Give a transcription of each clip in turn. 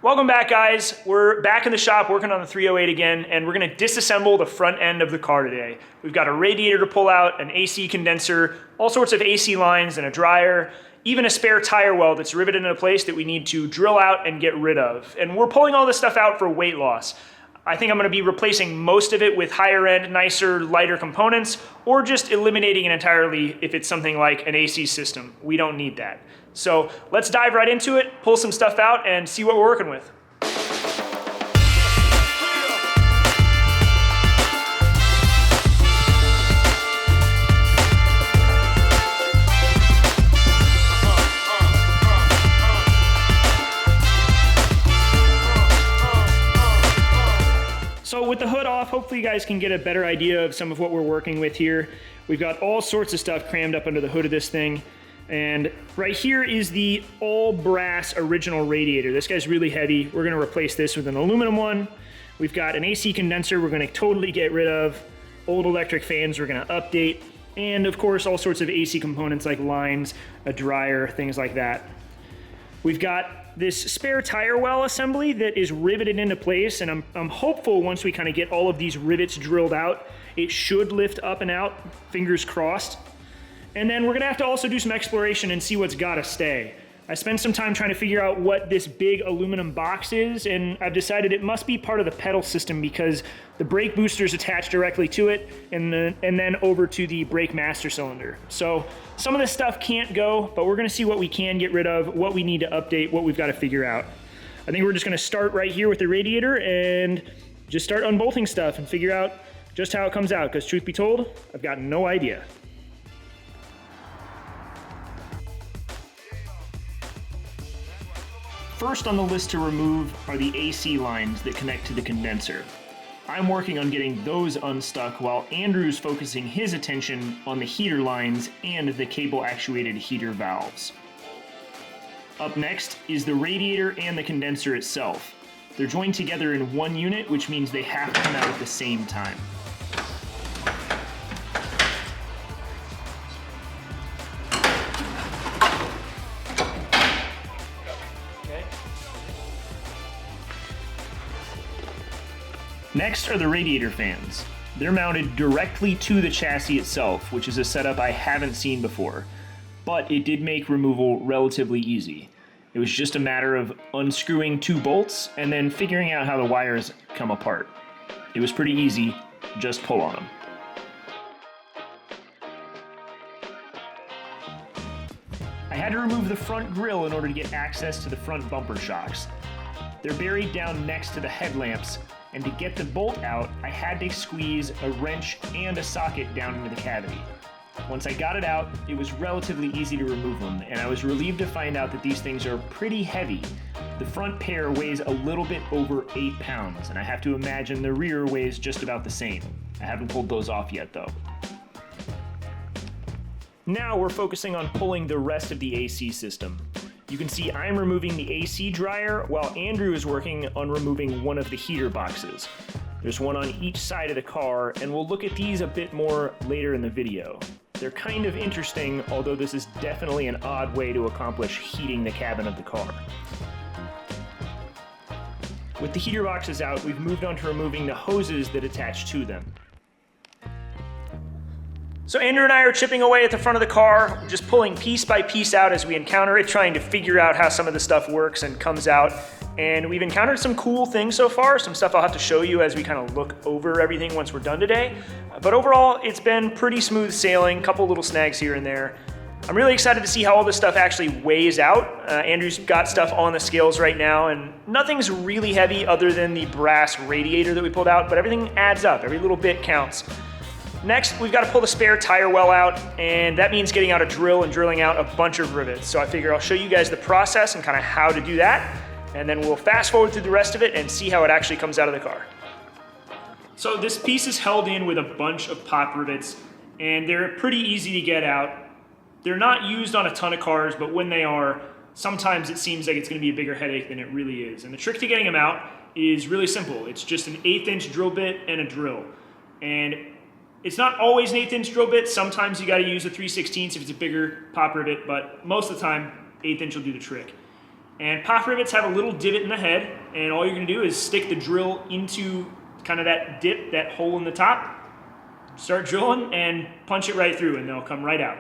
Welcome back, guys. We're back in the shop working on the 308 again, and we're gonna disassemble the front end of the car today. We've got a radiator to pull out, an AC condenser, all sorts of AC lines and a dryer, even a spare tire well that's riveted into place that we need to drill out and get rid of. And we're pulling all this stuff out for weight loss. I think I'm gonna be replacing most of it with higher end, nicer, lighter components, or just eliminating it entirely if it's something like an AC system. We don't need that. So let's dive right into it, pull some stuff out, and see what we're working with. So with the hood off, hopefully you guys can get a better idea of some of what we're working with here. We've got all sorts of stuff crammed up under the hood of this thing. And right here is the all brass original radiator. This guy's really heavy. We're gonna replace this with an aluminum one. We've got an AC condenser we're gonna totally get rid of. Old electric fans we're gonna update. And of course, all sorts of AC components like lines, a dryer, things like that. We've got this spare tire well assembly that is riveted into place, and I'm hopeful once we kind of get all of these rivets drilled out, it should lift up and out, fingers crossed. And then we're gonna have to also do some exploration and see what's gotta stay. I spent some time trying to figure out what this big aluminum box is, and I've decided it must be part of the pedal system because the brake booster is attached directly to it and then over to the brake master cylinder. So some of this stuff can't go, but we're gonna see what we can get rid of, what we need to update, what we've gotta figure out. I think we're just gonna start right here with the radiator and just start unbolting stuff and figure out just how it comes out, because truth be told, I've got no idea. First on the list to remove are the AC lines that connect to the condenser. I'm working on getting those unstuck while Andrew's focusing his attention on the heater lines and the cable actuated heater valves. Up next is the radiator and the condenser itself. They're joined together in one unit, which means they have to come out at the same time. Next are the radiator fans. They're mounted directly to the chassis itself, which is a setup I haven't seen before, but it did make removal relatively easy. It was just a matter of unscrewing 2 bolts and then figuring out how the wires come apart. It was pretty easy, just pull on them. I had to remove the front grille in order to get access to the front bumper shocks. They're buried down next to the headlamps, and to get the bolt out, I had to squeeze a wrench and a socket down into the cavity. Once I got it out, it was relatively easy to remove them, and I was relieved to find out that these things are pretty heavy. The front pair weighs a little bit over 8 pounds, and I have to imagine the rear weighs just about the same. I haven't pulled those off yet, though. Now we're focusing on pulling the rest of the AC system. You can see I'm removing the AC dryer while Andrew is working on removing one of the heater boxes. There's one on each side of the car, and we'll look at these a bit more later in the video. They're kind of interesting, although this is definitely an odd way to accomplish heating the cabin of the car. With the heater boxes out, we've moved on to removing the hoses that attach to them. So Andrew and I are chipping away at the front of the car, just pulling piece by piece out as we encounter it, trying to figure out how some of the stuff works and comes out. And we've encountered some cool things so far, some stuff I'll have to show you as we kind of look over everything once we're done today. But overall, it's been pretty smooth sailing, couple little snags here and there. I'm really excited to see how all this stuff actually weighs out. Andrew's got stuff on the scales right now, and nothing's really heavy other than the brass radiator that we pulled out, but everything adds up, every little bit counts. Next, we've got to pull the spare tire well out, and that means getting out a drill and drilling out a bunch of rivets. So I figure I'll show you guys the process and kind of how to do that, and then we'll fast forward through the rest of it and see how it actually comes out of the car. So this piece is held in with a bunch of pop rivets, and they're pretty easy to get out. They're not used on a ton of cars, but when they are, sometimes it seems like it's going to be a bigger headache than it really is. And the trick to getting them out is really simple. It's just an 1/8" drill bit and a drill. And it's not always an 1/8" drill bit. Sometimes you got to use a 3/16 if it's a bigger pop rivet, but most of the time, 1/8" will do the trick. And pop rivets have a little divot in the head, and all you're gonna do is stick the drill into kind of that dip, that hole in the top, start drilling, and punch it right through, and they'll come right out.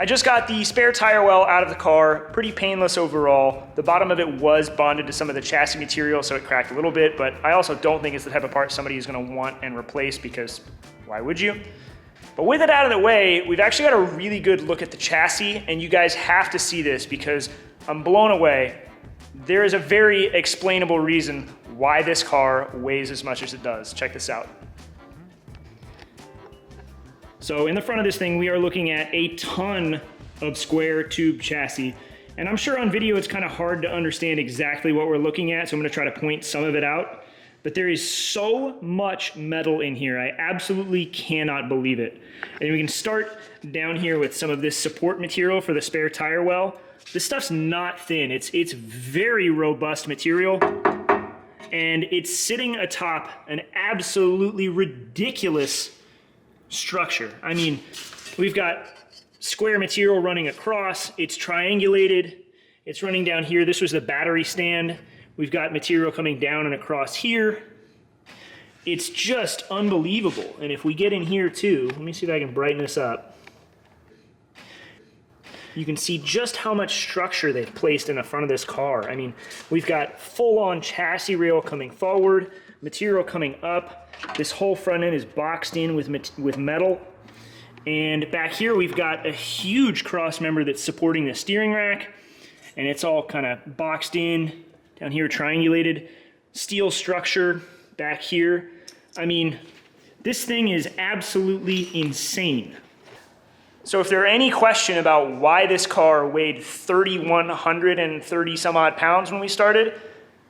I just got the spare tire well out of the car, pretty painless overall. The bottom of it was bonded to some of the chassis material, so it cracked a little bit, but I also don't think it's the type of part somebody is gonna want and replace, because why would you? But with it out of the way, we've actually got a really good look at the chassis, and you guys have to see this because I'm blown away. There is a very explainable reason why this car weighs as much as it does. Check this out. So in the front of this thing, we are looking at a ton of square tube chassis. And I'm sure on video it's kind of hard to understand exactly what we're looking at, so I'm gonna try to point some of it out. But there is so much metal in here, I absolutely cannot believe it. And we can start down here with some of this support material for the spare tire well. This stuff's not thin, it's very robust material. And it's sitting atop an absolutely ridiculous structure. I mean, we've got square material running across, it's triangulated, it's running down here. This was the battery stand. We've got material coming down and across here. It's just unbelievable. And if we get in here too, let me see if I can brighten this up. You can see just how much structure they've placed in the front of this car. I mean, we've got full-on chassis rail coming forward, material coming up. This whole front end is boxed in with metal. And back here we've got a huge cross member that's supporting the steering rack, and it's all kind of boxed in. Down here, triangulated steel structure back here. I mean, this thing is absolutely insane. So if there are any question about why this car weighed 3,130 some odd pounds when we started,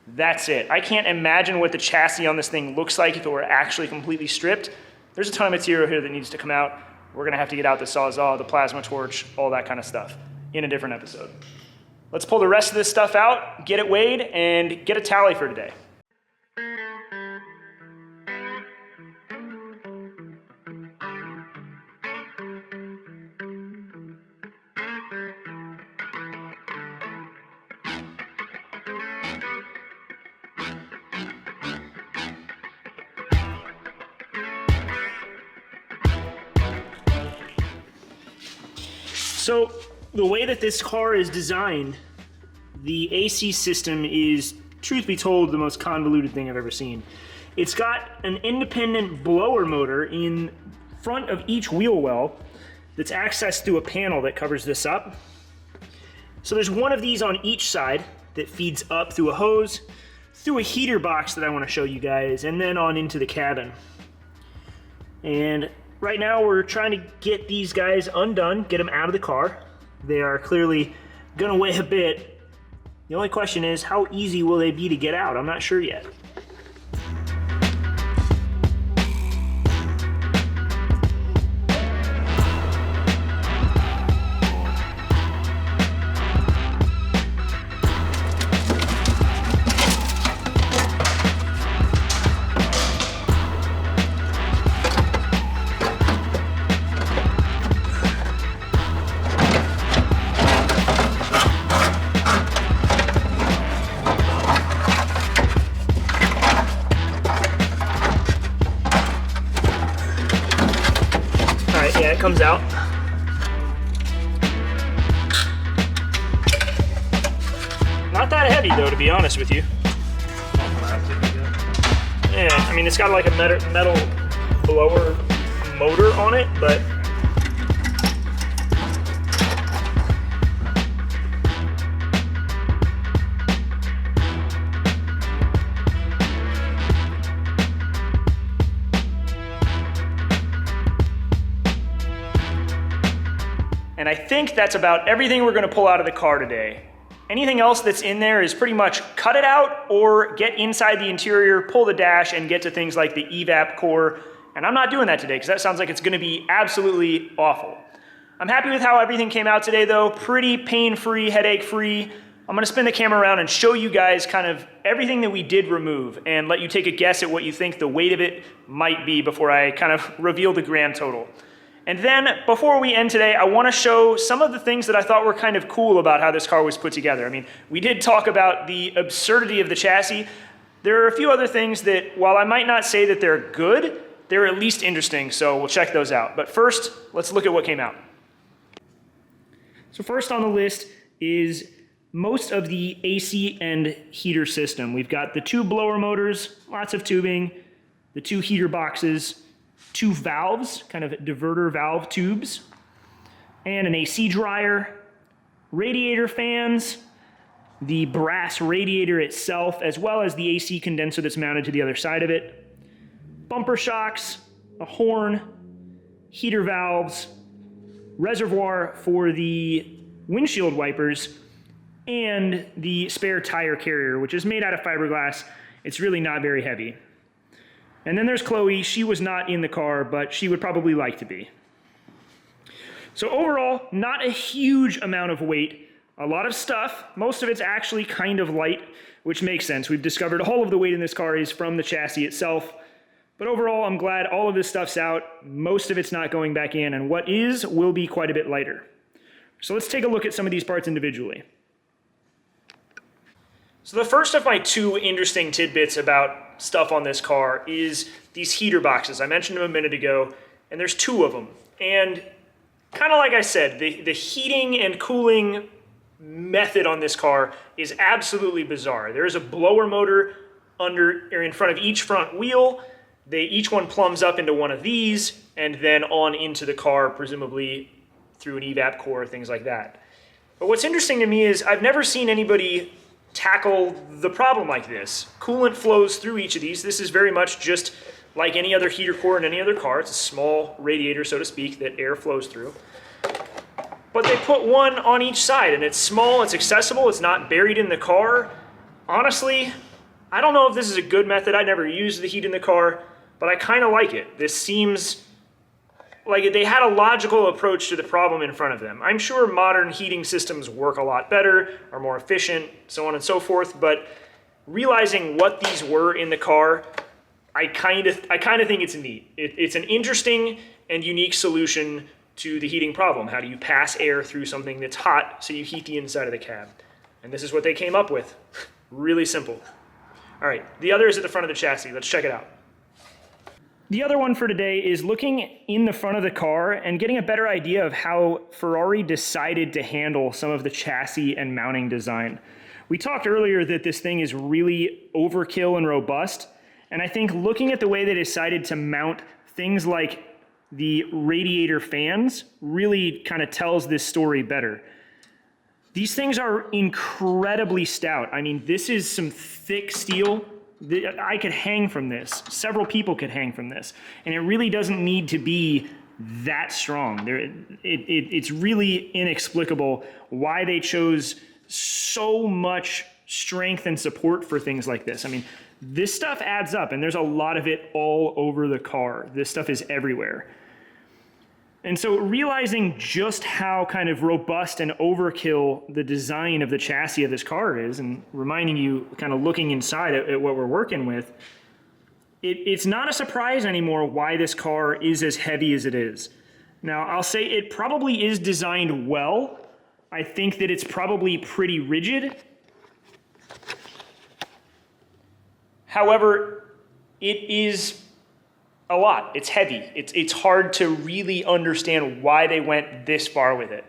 that's it. I can't imagine what the chassis on this thing looks like if it were actually completely stripped. There's a ton of material here that needs to come out. We're gonna have to get out the Sawzall, the plasma torch, all that kind of stuff in a different episode. Let's pull the rest of this stuff out, get it weighed, and get a tally for today. So the way that this car is designed, the AC system is, truth be told, the most convoluted thing I've ever seen. It's got an independent blower motor in front of each wheel well that's accessed through a panel that covers this up. So there's one of these on each side that feeds up through a hose, through a heater box that I want to show you guys, and then on into the cabin. And right now we're trying to get these guys undone, get them out of the car. They are clearly gonna weigh a bit. The only question is, how easy will they be to get out? I'm not sure yet. comes out. Not that heavy though, to be honest with you. Yeah, I mean, it's got like a metal blower motor on it, but and I think that's about everything we're going to pull out of the car today. Anything else that's in there is pretty much cut it out or get inside the interior, pull the dash, and get to things like the evap core. And I'm not doing that today because that sounds like it's going to be absolutely awful. I'm happy with how everything came out today though. Pretty pain-free, headache-free. I'm going to spin the camera around and show you guys kind of everything that we did remove and let you take a guess at what you think the weight of it might be before I kind of reveal the grand total. And then, before we end today, I want to show some of the things that I thought were kind of cool about how this car was put together. I mean, we did talk about the absurdity of the chassis. There are a few other things that, while I might not say that they're good, they're at least interesting, so we'll check those out. But first, let's look at what came out. So first on the list is most of the AC and heater system. We've got the 2 blower motors, lots of tubing, the 2 heater boxes, 2 valves, kind of diverter valve tubes, and an AC dryer, radiator fans, the brass radiator itself, as well as the AC condenser that's mounted to the other side of it, bumper shocks, a horn, heater valves, reservoir for the windshield wipers, and the spare tire carrier, which is made out of fiberglass. It's really not very heavy. And then there's Chloe. She was not in the car, but she would probably like to be. So overall, not a huge amount of weight, a lot of stuff. Most of it's actually kind of light, which makes sense. We've discovered all of the weight in this car is from the chassis itself. But overall, I'm glad all of this stuff's out. Most of it's not going back in, and what is will be quite a bit lighter. So let's take a look at some of these parts individually. So the first of my 2 interesting tidbits about stuff on this car is these heater boxes. I mentioned them a minute ago, and there's 2 of them. And kind of like I said, the heating and cooling method on this car is absolutely bizarre. There is a blower motor under or in front of each front wheel. Each one plumbs up into one of these and then on into the car, presumably through an evap core, things like that. But what's interesting to me is I've never seen anybody tackle the problem like this. Coolant flows through each of these. This is very much just like any other heater core in any other car. It's a small radiator, so to speak, that air flows through. But they put one on each side, and it's small, it's accessible, it's not buried in the car. Honestly, I don't know if this is a good method. I never used the heat in the car, but I kind of like it. This seems like they had a logical approach to the problem in front of them. I'm sure modern heating systems work a lot better, are more efficient, so on and so forth, but realizing what these were in the car, I kind of think it's neat. It's an interesting and unique solution to the heating problem. How do you pass air through something that's hot so you heat the inside of the cab? And this is what they came up with. Really simple. All right, the other is at the front of the chassis. Let's check it out. The other one for today is looking in the front of the car and getting a better idea of how Ferrari decided to handle some of the chassis and mounting design. We talked earlier that this thing is really overkill and robust, and I think looking at the way they decided to mount things like the radiator fans really kind of tells this story better. These things are incredibly stout. I mean, this is some thick steel. I could hang from this. Several people could hang from this. And it really doesn't need to be that strong. It's really inexplicable why they chose so much strength and support for things like this. I mean, this stuff adds up, and there's a lot of it all over the car. This stuff is everywhere. And so realizing just how kind of robust and overkill the design of the chassis of this car is, and reminding you, kind of looking inside at what we're working with, it's not a surprise anymore why this car is as heavy as it is. Now, I'll say it probably is designed well. I think that it's probably pretty rigid. However, it is a lot. It's heavy. It's hard to really understand why they went this far with it.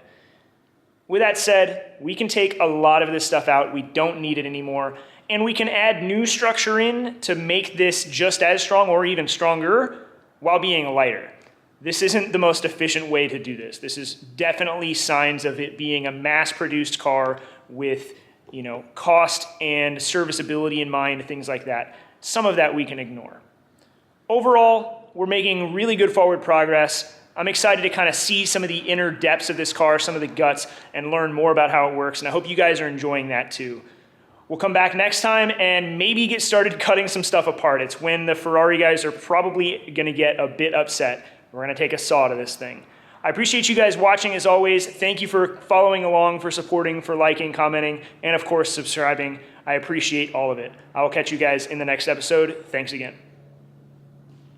With that said, we can take a lot of this stuff out. We don't need it anymore. And we can add new structure in to make this just as strong or even stronger while being lighter. This isn't the most efficient way to do this. This is definitely signs of it being a mass-produced car with, you know, cost and serviceability in mind, things like that. Some of that we can ignore. Overall, we're making really good forward progress. I'm excited to kind of see some of the inner depths of this car, some of the guts, and learn more about how it works, and I hope you guys are enjoying that too. We'll come back next time and maybe get started cutting some stuff apart. It's when the Ferrari guys are probably gonna get a bit upset. We're gonna take a saw to this thing. I appreciate you guys watching as always. Thank you for following along, for supporting, for liking, commenting, and of course subscribing. I appreciate all of it. I will catch you guys in the next episode. Thanks again.